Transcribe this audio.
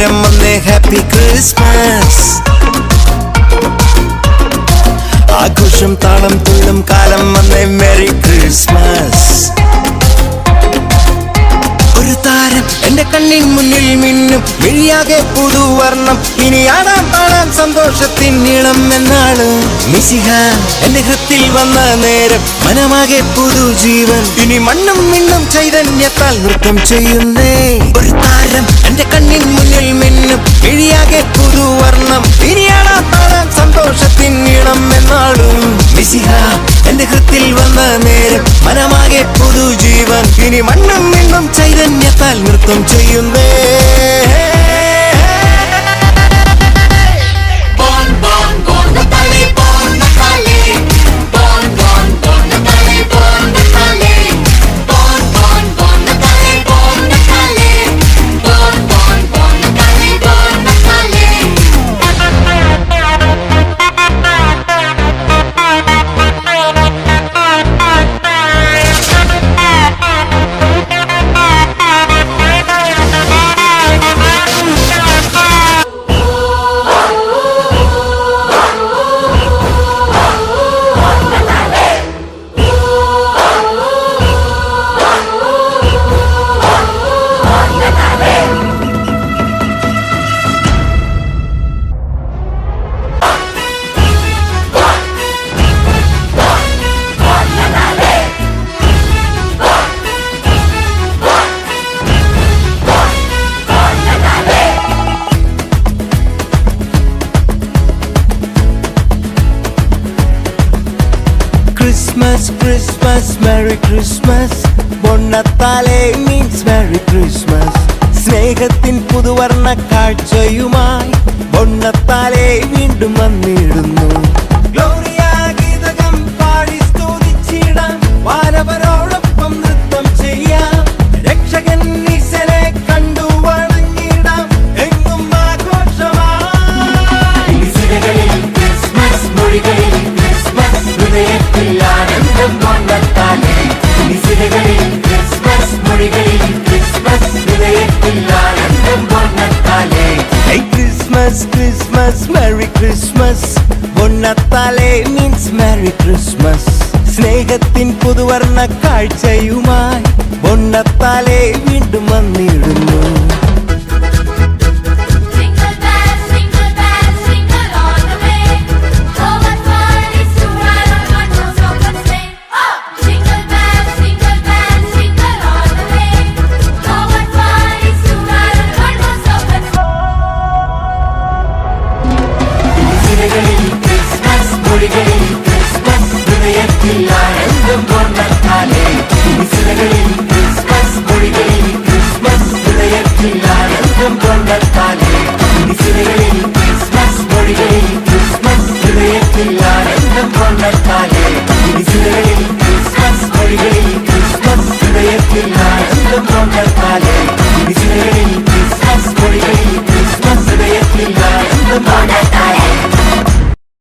നേരം വന്നേ happy Christmas. ആഘോഷം താളം തുള്ളും കാലം വന്നേ മെറി ക്രിസ്മസ്. ഒരു താരം എന്റെ കണ്ണിൻ മുന്നിൽ മിന്നും, മിഴിയാകെ പുതുവർണ്ണം. ഇനി ആടാം പാടാം സന്തോഷത്തിൻ നീളം എന്നാണ്. മിശിഹ എന്റെ ഹൃത്തിൽ വന്ന നേരം മനമാകെ പുതുജീവൻ. ഇനി മണ്ണും മിണ്ണും ചൈതന്യത്താൽ നൃത്തം ചെയ്യുന്നേ. ഒരു താരം എന്റെ കണ്ണിൻ മുന്നിൽ മിന്നും, മിഴിയാകെ പുതുവർണ്ണം. ഇനി ആടാം പാടാം സന്തോഷത്തിൻ നീളം എന്നാണ്. മിശിഹ എന്റെ ഹൃത്തിൽ വന്ന നേരം മനമാകെ പുതുജീവൻ. ഇനി മണ്ണും മിണ്ണും ചൈതന്യത്താൽ നൃത്തം ചെയ്യുന്നേ. Christmas, Christmas, Merry Christmas. പൊണ്ണത്താലേ മീൻസ് Merry Christmas. സ്നേഹത്തിൻ പുതുവർണ്ണ കാഴ്ചയുമായി പൊണ്ണത്താലേ വീണ്ടും വന്നിടുന്നു. ഗ്ലോറിയ ഗീതകം പാടി സ്തുതിച്ചിടാം, വാനവരോടൊപ്പം നൃത്തം ചെയ്യാം. രക്ഷകൻ ഈശനെ കണ്ടു വണങ്ങിടാം, എങ്ങും ആഘോഷമായി. ക്രിസ്മസ് മൊഴികളിൽ ക്രിസ്മസ് ഹൃദയത്തിൽ ആനന്ദം പൊണ്ണത്താലേ. ക്രിസ്മസ് മൊഴികളിൽ ക്രിസ്മസ് ഹൃദയത്തിൽ ആനന്ദം പൊണ്ണത്താലേ. Christmas Christmas merry Christmas. പൊണ്ണത്താലേ മീൻസ് മെറി ക്രിസ്മസ്. സ്നേഹത്തിൻ പുതുവർണ്ണ കാഴ്ചയുമായി പൊണ്ണത്താലേ വീണ്ടും വന്നിടുന്നു. ക്രിസ്മസ് മൊഴികളിൽ ക്രിസ്മസ് ഹൃദയത്തിൽ ആനന്ദം പൊണ്ണത്താലേ. ക്രിസ്മസ് മൊഴികളിൽ ക്രിസ്മസ് ഹൃദയത്തിൽ ആനന്ദം പൊണ്ണത്താലേ. ക്രിസ്മസ് മൊഴികളിൽ ക്രിസ്മസ് ഹൃദയത്തിൽ ആനന്ദം പൊണ്ണത്താലേ. ക്രിസ്മസ് മൊഴികളിൽ